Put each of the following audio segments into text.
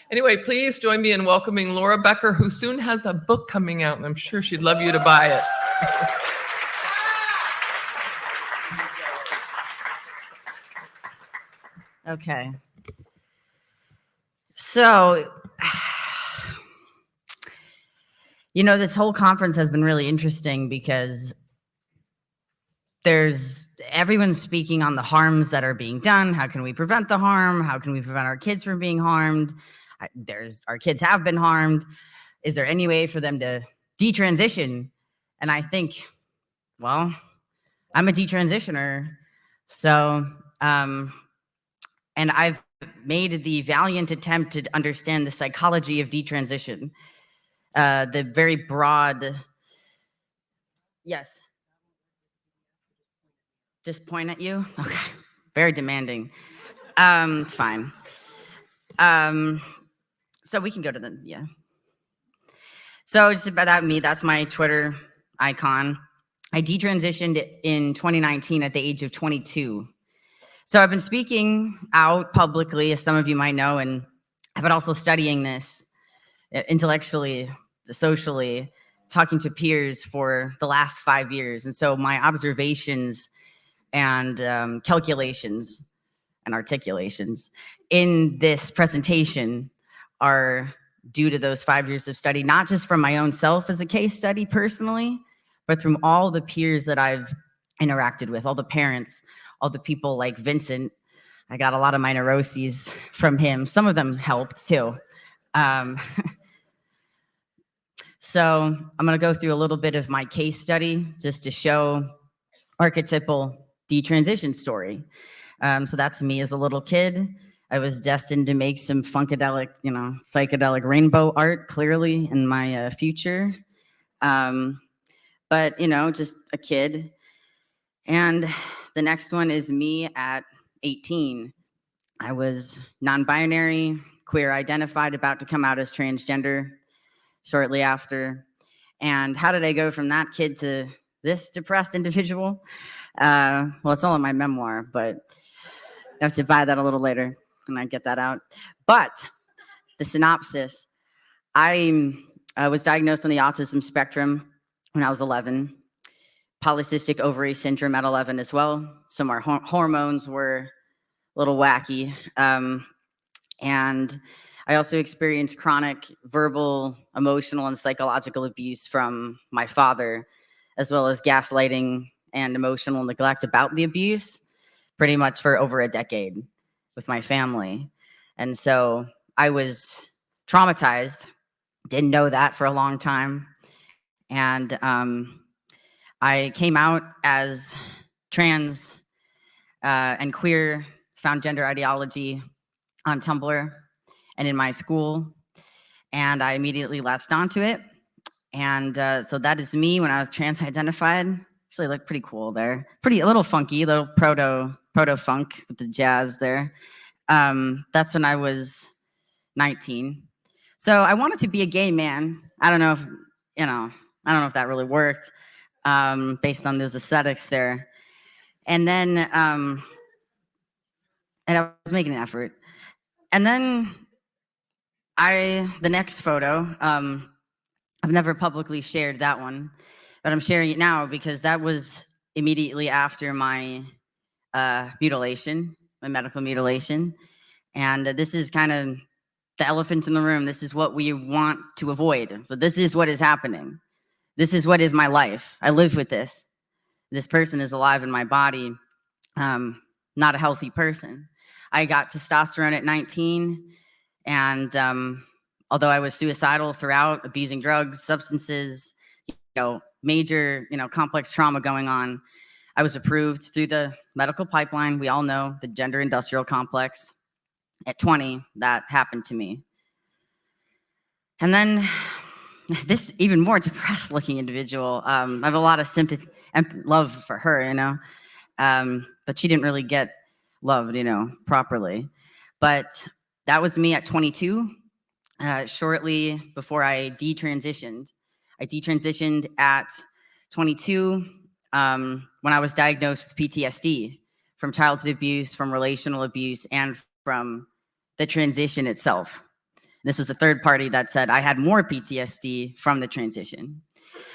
Anyway, please join me in welcoming Laura Becker, who soon has a book coming out, and I'm sure she'd love you to buy it. Okay. So, this whole conference has been really interesting because everyone's speaking on the harms that are being done. How can we prevent the harm? How can we prevent our kids from being harmed? Our kids have been harmed. Is there any way for them to detransition? And I think, well, I'm a detransitioner. So, and I've made the valiant attempt to understand the psychology of detransition. The very broad, yes. Just point at you? Okay. Very demanding. It's fine. So we can go to yeah. So just about me, that's my Twitter icon. I detransitioned in 2019 at the age of 22. So I've been speaking out publicly, as some of you might know, and I've been also studying this intellectually, socially, talking to peers for the last 5 years. And so my observations and calculations and articulations in this presentation are due to those 5 years of study, not just from my own self as a case study personally, but from all the peers that I've interacted with, all the parents, all the people like Vincent. I got a lot of my neuroses from him. Some of them helped too. So I'm gonna go through a little bit of my case study just to show archetypal detransition story. So that's me as a little kid. I was destined to make some funkadelic, psychedelic rainbow art, clearly in my future. But, just a kid. And the next one is me at 18. I was non-binary, queer identified, about to come out as transgender shortly after. And how did I go from that kid to this depressed individual? Well, it's all in my memoir, but I have to buy that a little later and I get that out. But the synopsis, I was diagnosed on the autism spectrum when I was 11, polycystic ovary syndrome at 11 as well. So my hormones were a little wacky. And I also experienced chronic verbal, emotional, and psychological abuse from my father, as well as gaslighting and emotional neglect about the abuse, pretty much for over a decade with my family. And so I was traumatized, didn't know that for a long time. And I came out as trans and queer, found gender ideology on Tumblr and in my school, and I immediately latched onto it. And so that is me when I was trans identified. Actually looked pretty cool there. A little funky, little proto-funk with the jazz there. That's when I was 19. So I wanted to be a gay man. I don't know if that really worked based on those aesthetics there. And then, and I was making an effort. And then the next photo, I've never publicly shared that one, but I'm sharing it now because that was immediately after my mutilation, my medical mutilation. And this is kind of the elephant in the room. This is what we want to avoid, but this is what is happening. This is what is my life. I live with this. This person is alive in my body, not a healthy person. I got testosterone at 19, and although I was suicidal throughout, abusing drugs, substances, major, complex trauma going on, I was approved through the medical pipeline. We all know the gender industrial complex. At 20, that happened to me. And then this even more depressed looking individual, I have a lot of sympathy and love for her, but she didn't really get loved, properly. But that was me at 22, shortly before I detransitioned. I detransitioned at 22 when I was diagnosed with PTSD from childhood abuse, from relational abuse, and from the transition itself. This was the third party that said I had more PTSD from the transition.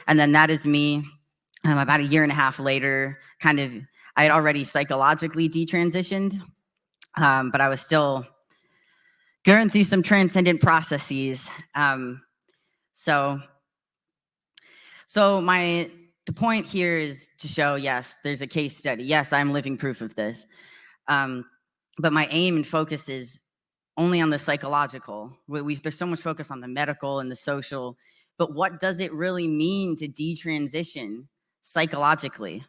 And then that is me. About a year and a half later, I had already psychologically detransitioned, but I was still going through some transcendent processes. So the point here is to show, yes, there's a case study. Yes, I'm living proof of this. But my aim and focus is only on the psychological. There's so much focus on the medical and the social, but what does it really mean to detransition psychologically?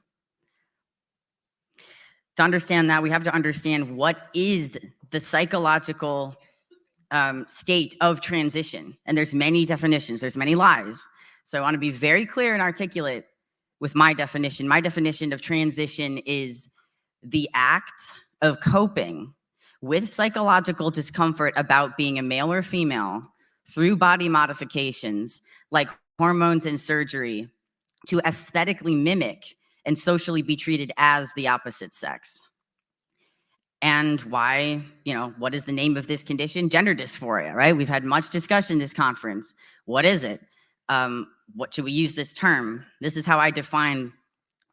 To understand that, we have to understand what is the psychological state of transition. And there's many definitions, there's many lies. So I want to be very clear and articulate with my definition. My definition of transition is the act of coping with psychological discomfort about being a male or female through body modifications like hormones and surgery to aesthetically mimic and socially be treated as the opposite sex. And why, what is the name of this condition? Gender dysphoria, right? We've had much discussion in this conference. What is it? What should we use this term? This is how I define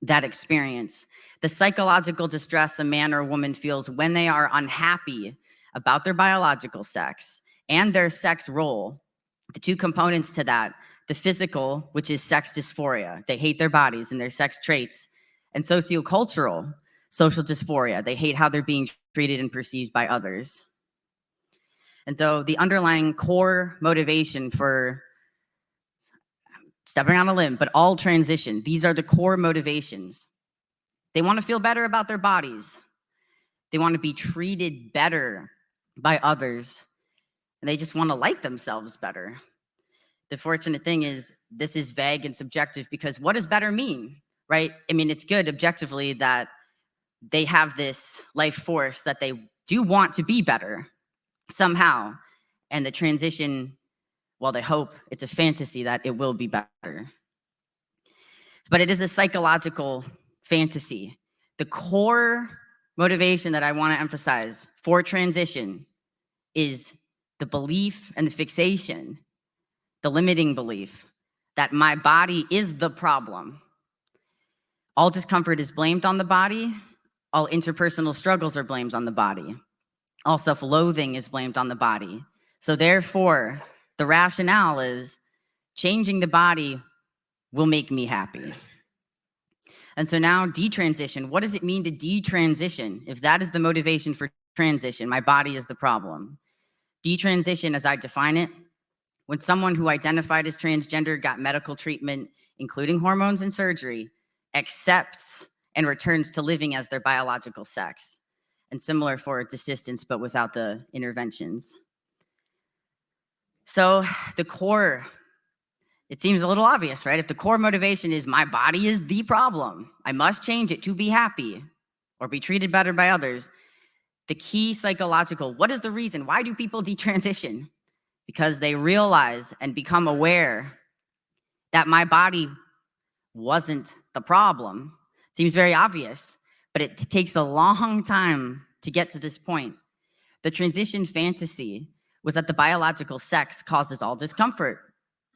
that experience. The psychological distress a man or woman feels when they are unhappy about their biological sex and their sex role. The two components to that, the physical, which is sex dysphoria. They hate their bodies and their sex traits. And sociocultural, social dysphoria. They hate how they're being treated and perceived by others. And so the underlying core motivation for stepping on a limb, but all transition, these are the core motivations. They want to feel better about their bodies. They want to be treated better by others. And they just want to like themselves better. The fortunate thing is this is vague and subjective because what does better mean, right? I mean, it's good objectively that they have this life force that they do want to be better somehow. And the transition, well, they hope it's a fantasy that it will be better. But it is a psychological fantasy. The core motivation that I want to emphasize for transition is the belief and the fixation, the limiting belief that my body is the problem. All discomfort is blamed on the body. All interpersonal struggles are blamed on the body. All self-loathing is blamed on the body. So therefore, the rationale is changing the body will make me happy. And so now detransition, what does it mean to detransition? If that is the motivation for transition, my body is the problem. Detransition, as I define it, when someone who identified as transgender got medical treatment, including hormones and surgery, accepts and returns to living as their biological sex. And similar for desistance, but without the interventions. So the core, it seems a little obvious, right? If the core motivation is my body is the problem, I must change it to be happy or be treated better by others. The key psychological, what is the reason? Why do people detransition? Because they realize and become aware that my body wasn't the problem. Seems very obvious, but it takes a long time to get to this point. The transition fantasy was that the biological sex causes all discomfort.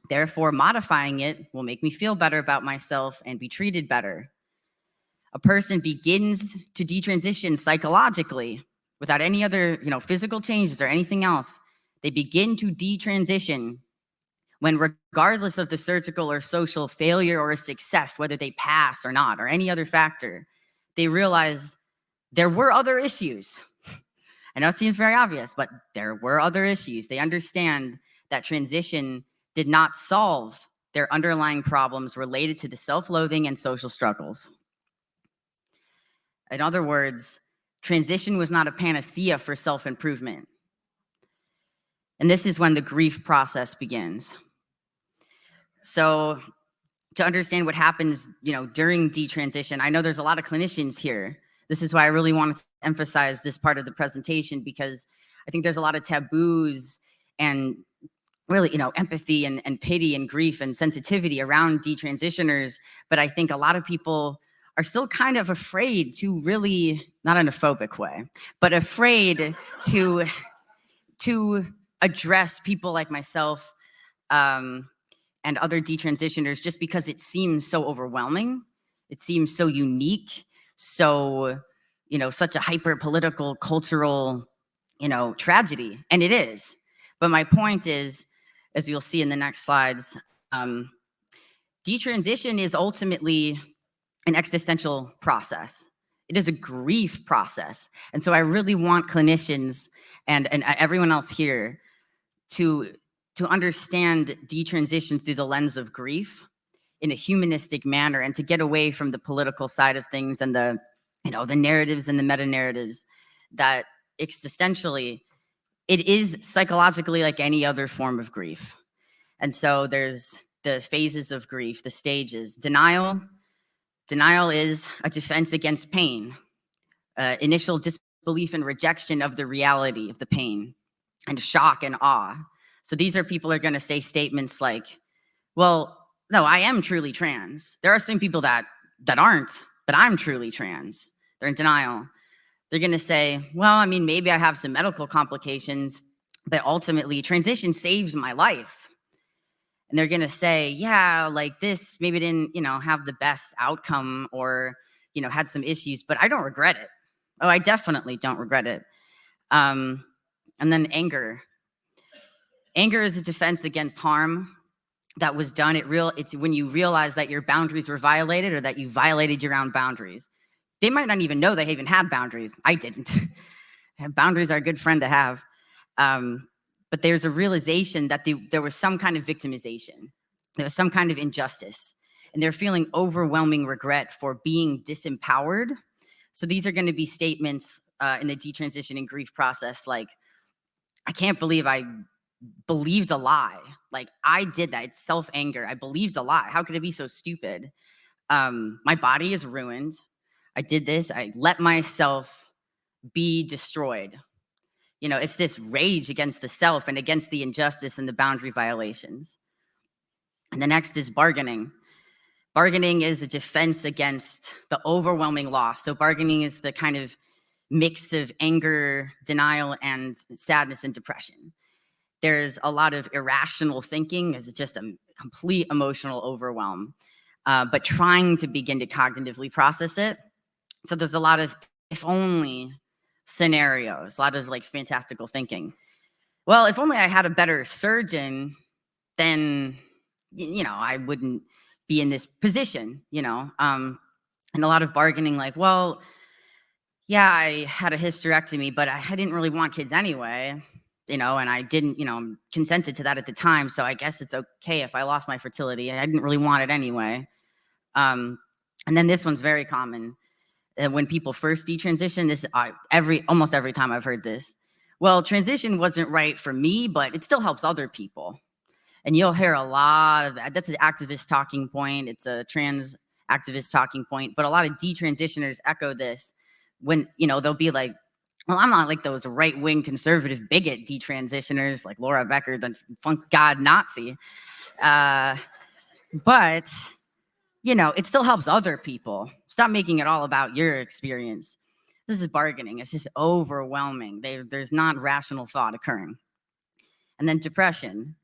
Therefore, modifying it will make me feel better about myself and be treated better. A person begins to detransition psychologically without any other, physical changes or anything else. They begin to detransition when, regardless of the surgical or social failure or success, whether they pass or not, or any other factor, they realize there were other issues. I know it seems very obvious, but there were other issues. They understand that transition did not solve their underlying problems related to the self-loathing and social struggles. In other words, transition was not a panacea for self-improvement. And this is when the grief process begins. So to understand what happens, during detransition, I know there's a lot of clinicians here. This is why I really want to emphasize this part of the presentation, because I think there's a lot of taboos and really, empathy and pity and grief and sensitivity around detransitioners. But I think a lot of people are still kind of afraid to really, not in a phobic way, but afraid to address people like myself and other detransitioners just because it seems so overwhelming. It seems so unique, so, such a hyper-political, cultural, tragedy. And it is. But my point is, as you'll see in the next slides, detransition is ultimately an existential process. It is a grief process. And so I really want clinicians and everyone else here to understand detransition through the lens of grief in a humanistic manner, and to get away from the political side of things and the narratives and the meta-narratives, that existentially it is psychologically like any other form of grief. And so there's the phases of grief, the stages. Denial is a defense against pain, initial disbelief and rejection of the reality of the pain, and shock and awe. So these are people who are going to say statements like, well, no, I am truly trans. There are some people that aren't, but I'm truly trans. They're in denial. They're going to say, well, I mean, maybe I have some medical complications, but ultimately transition saves my life. And they're going to say, yeah, like this maybe didn't, have the best outcome, or, had some issues, but I don't regret it. Oh, I definitely don't regret it. And then anger. Anger is a defense against harm that was done. It's when you realize that your boundaries were violated, or that you violated your own boundaries. They might not even know they even had boundaries. I didn't. Boundaries are a good friend to have. But there's a realization that there was some kind of victimization. There was some kind of injustice. And they're feeling overwhelming regret for being disempowered. So these are going to be statements in the detransition and grief process like, I can't believe I believed a lie. Like, I did that. It's self-anger. I believed a lie. How could it be so stupid? My body is ruined. I did this. I let myself be destroyed. It's this rage against the self and against the injustice and the boundary violations. And the next is bargaining. Bargaining is a defense against the overwhelming loss. So bargaining is the kind of mix of anger, denial, and sadness and depression. There's a lot of irrational thinking. It's just a complete emotional overwhelm, but trying to begin to cognitively process it. So there's a lot of if only scenarios, a lot of like fantastical thinking. Well, if only I had a better surgeon, then, I wouldn't be in this position, and a lot of bargaining like, well, yeah, I had a hysterectomy, but I didn't really want kids anyway, and I didn't, consented to that at the time. So I guess it's okay if I lost my fertility. I didn't really want it anyway. And then this one's very common. When people first detransition, this almost every time I've heard this. Well, transition wasn't right for me, but it still helps other people. And you'll hear a lot of that. That's an activist talking point. It's a trans activist talking point. But a lot of detransitioners echo this when, they'll be like, well, I'm not like those right-wing conservative bigot detransitioners like Laura Becker, the funk god Nazi. But it still helps other people. Stop making it all about your experience. This is bargaining. It's just overwhelming. There's not rational thought occurring. And then depression.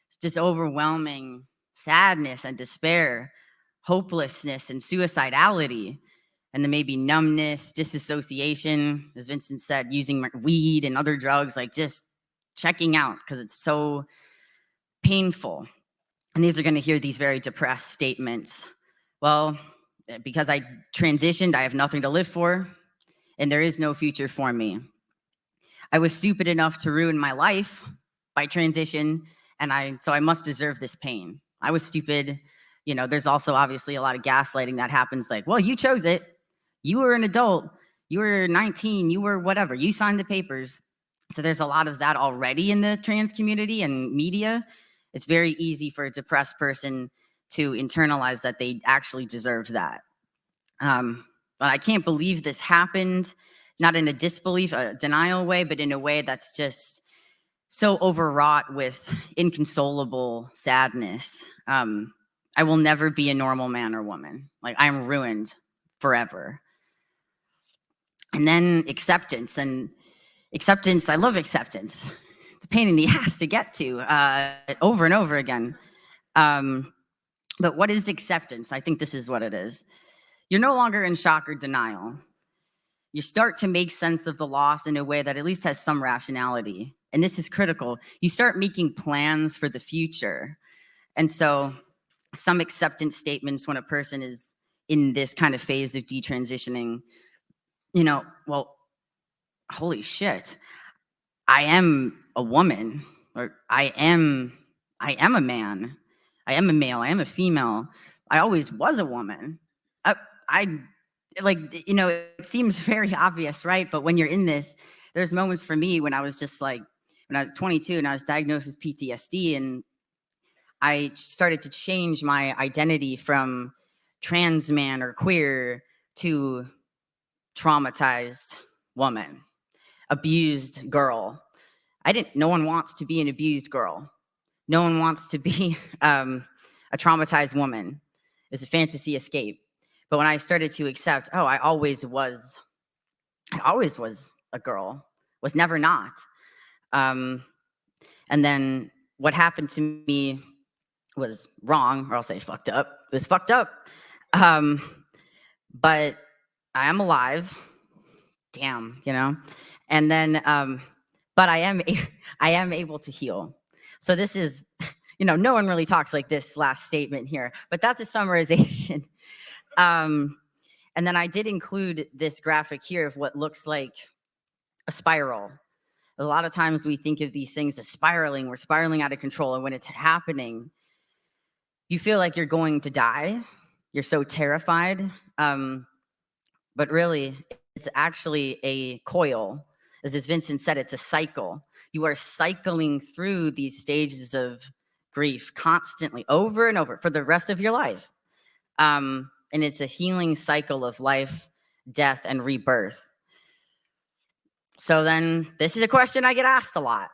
It's just overwhelming sadness and despair, hopelessness and suicidality. And then maybe numbness, disassociation, as Vincent said, using weed and other drugs, like just checking out because it's so painful. And these are going to hear these very depressed statements. Well, because I transitioned, I have nothing to live for, and there is no future for me. I was stupid enough to ruin my life by transition, so I must deserve this pain. I was stupid. There's also obviously a lot of gaslighting that happens like, well, you chose it. You were an adult. You were 19. You were whatever. You signed the papers. So there's a lot of that already in the trans community and media. It's very easy for a depressed person to internalize that they actually deserve that. But I can't believe this happened, not in a disbelief, a denial way, but in a way that's just so overwrought with inconsolable sadness. I will never be a normal man or woman. Like, I'm ruined forever. And then acceptance. And acceptance, I love acceptance. pain in the ass to get to over and over again. But what is acceptance? I think this is what it is. You're no longer in shock or denial. You start to make sense of the loss in a way that at least has some rationality. And this is critical. You start making plans for the future. And so some acceptance statements when a person is in this kind of phase of detransitioning, well, holy shit, I am a woman, or I am a man, I am a male, I am a female, I always was a woman. It seems very obvious, right? But when you're in this, there's moments for me when I was just like, when I was 22 and I was diagnosed with PTSD, and I started to change my identity from trans man or queer to traumatized woman, abused girl. No one wants to be an abused girl. No one wants to be a traumatized woman. It's a fantasy escape. But when I started to accept, I always was a girl, was never not. And then what happened to me was wrong, or I'll say fucked up. It was fucked up. But I am alive. Damn, And then, but I am able to heal. So this is, no one really talks like this last statement here, but that's a summarization. And then I did include this graphic here of what looks like a spiral. A lot of times we think of these things as spiraling. We're spiraling out of control. And when it's happening, you feel like you're going to die. You're so terrified. But really, it's actually a coil. As Vincent said, it's a cycle. You are cycling through these stages of grief constantly, over and over, for the rest of your life. And it's a healing cycle of life, death, and rebirth. So then, this is a question I get asked a lot.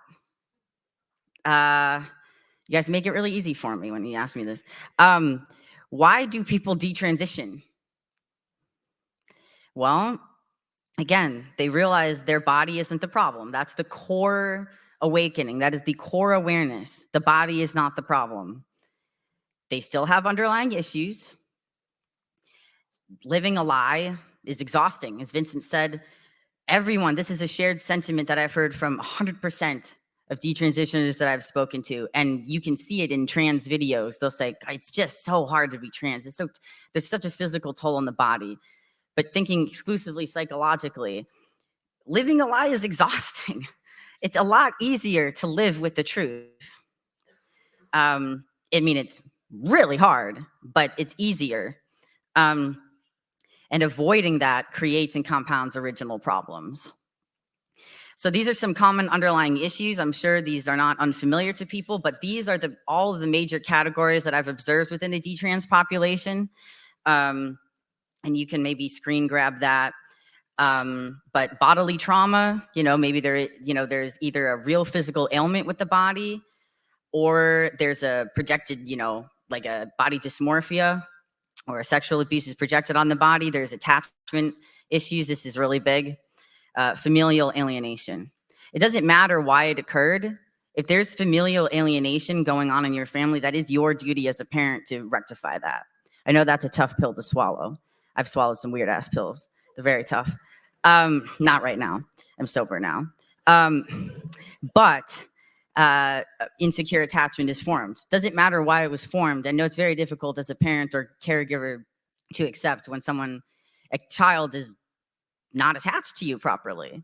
You guys make it really easy for me when you ask me this. Why do people detransition? Well, again, they realize their body isn't the problem. That's the core awakening. That is the core awareness. The body is not the problem. They still have underlying issues. Living a lie is exhausting. As Vincent said, this is a shared sentiment that I've heard from 100% of detransitioners that I've spoken to. And you can see it in trans videos. They'll say, it's just so hard to be trans. There's such a physical toll on the body. But thinking exclusively psychologically, living a lie is exhausting. It's a lot easier to live with the truth. It's really hard, but it's easier. And avoiding that creates and compounds original problems. So these are some common underlying issues. I'm sure these are not unfamiliar to people, but these are all of the major categories that I've observed within the detrans population. And you can maybe screen grab that. But bodily trauma, maybe there's either a real physical ailment with the body, or there's a projected, like a body dysmorphia, or sexual abuse is projected on the body. There's attachment issues. This is really big. Familial alienation. It doesn't matter why it occurred. If there's familial alienation going on in your family, that is your duty as a parent to rectify that. I know that's a tough pill to swallow. I've swallowed some weird ass pills. They're very tough. Not right now. I'm sober now. But insecure attachment is formed. Doesn't matter why it was formed. I know it's very difficult as a parent or caregiver to accept when a child is not attached to you properly.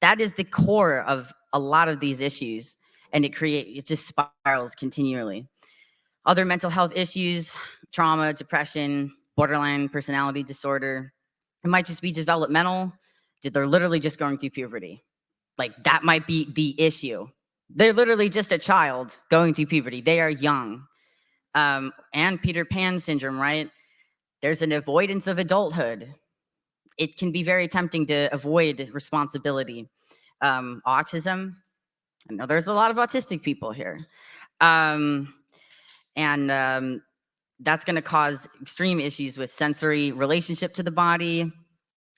That is the core of a lot of these issues, and it just spirals continually. Other mental health issues, trauma, depression, borderline personality disorder. It might just be developmental. They're literally just going through puberty. Like, that might be the issue. They're literally just a child going through puberty. They are young. And Peter Pan syndrome, right? There's an avoidance of adulthood. It can be very tempting to avoid responsibility. Autism. I know there's a lot of autistic people here. And that's going to cause extreme issues with sensory relationship to the body,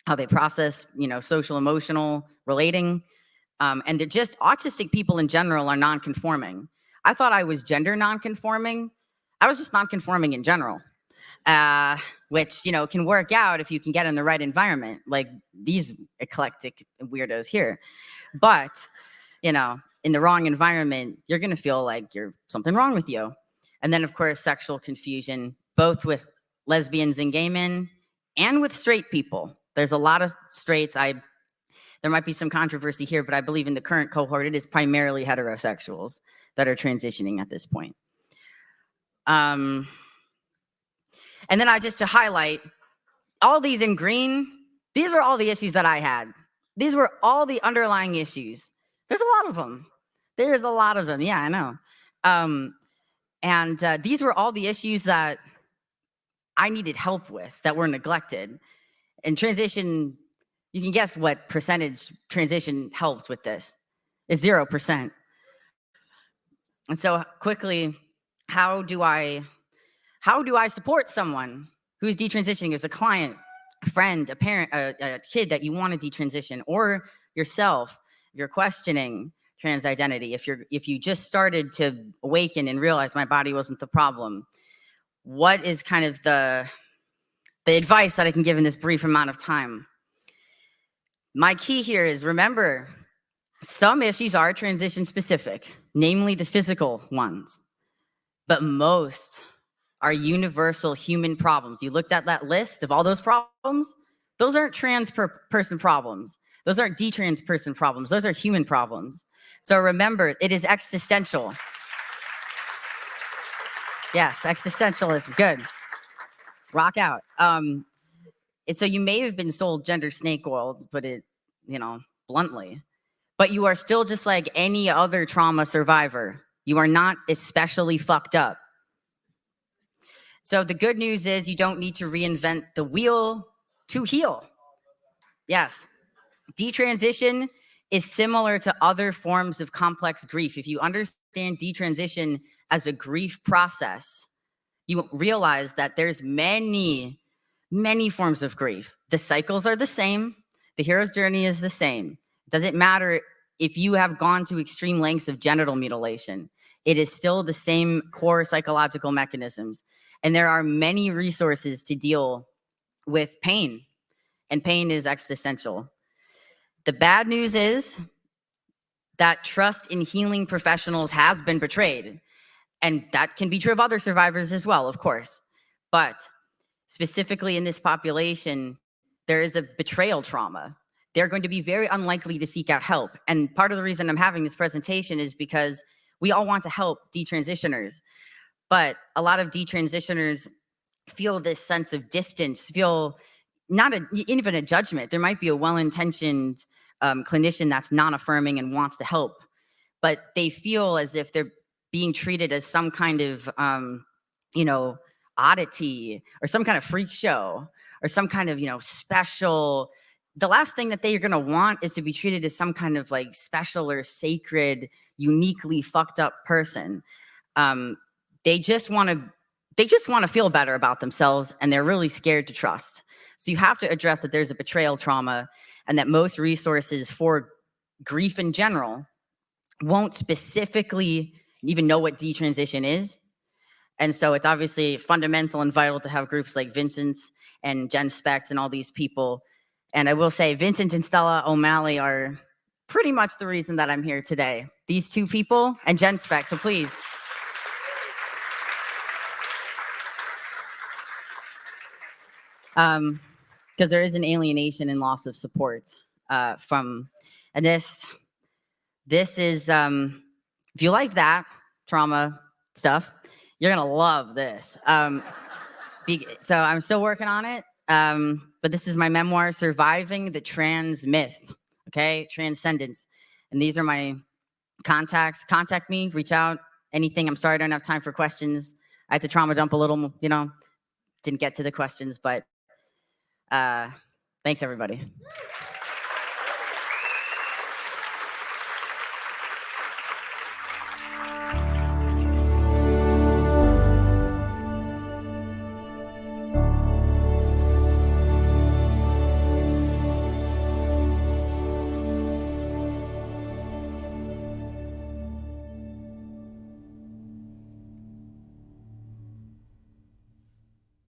how they process, social, emotional, relating. And they're just autistic people in general are non-conforming. I thought I was gender non-conforming. I was just non-conforming in general, which, you know, can work out if you can get in the right environment, like these eclectic weirdos here. But, you know, in the wrong environment, you're going to feel like you're something wrong with you. And then, of course, sexual confusion, both with lesbians and gay men and with straight people. There's a lot of straights. There might be some controversy here, but I believe in the current cohort, it is primarily heterosexuals that are transitioning at this point. And then just to highlight, all these in green, these were all the issues that I had. These were all the underlying issues. There's a lot of them. There's a lot of them. Yeah, I know. And these were all the issues that I needed help with that were neglected. And transition, you can guess what percentage transition helped with this. It's 0%. And so quickly, how do I support someone who's detransitioning as a client, a friend, a parent, a kid that you want to detransition, or yourself, if you're questioning trans identity, if you just started to awaken and realize my body wasn't the problem, what is kind of the advice that I can give in this brief amount of time? My key here is, remember, some issues are transition specific, namely the physical ones, but most are universal human problems. You looked at that list of all those problems, those aren't trans person problems. Those aren't detrans person problems. Those are human problems. So remember, it is existential. Yes, existentialism, good. Rock out. And so you may have been sold gender snake oil, to put it, you know, bluntly, but you are still just like any other trauma survivor. You are not especially fucked up. So the good news is you don't need to reinvent the wheel to heal. Yes. Detransition is similar to other forms of complex grief. If you understand detransition as a grief process, you realize that there's many forms of grief. The cycles are the same. The hero's journey is the same. It doesn't matter if you have gone to extreme lengths of genital mutilation. It is still the same core psychological mechanisms. And there are many resources to deal with pain. And pain is existential. The bad news is that trust in healing professionals has been betrayed. And that can be true of other survivors as well, of course. But specifically in this population, there is a betrayal trauma. They're going to be very unlikely to seek out help. And part of the reason I'm having this presentation is because we all want to help detransitioners. But a lot of detransitioners feel this sense of distance, feel not even a judgment. There might be a well-intentioned clinician that's non-affirming and wants to help, but they feel as if they're being treated as some kind of, oddity or some kind of freak show or some kind of, special. The last thing that they're going to want is to be treated as some kind of like special or sacred, uniquely fucked up person. They just want to feel better about themselves, and they're really scared to trust. So you have to address that there's a betrayal trauma, and that most resources for grief in general won't specifically even know what detransition is. And so it's obviously fundamental and vital to have groups like Vincent's and Genspects and all these people. And I will say Vincent and Stella O'Malley are pretty much the reason that I'm here today. These two people and Genspects, so please. Because there is an alienation and loss of support from, and this is, if you like that trauma stuff, you're gonna love this. So I'm still working on it, but this is my memoir, Surviving the Trans Myth, okay, Transcendence. And these are my contacts. Contact me, reach out, anything. I'm sorry I don't have time for questions. I had to trauma dump a little, didn't get to the questions, but thanks everybody.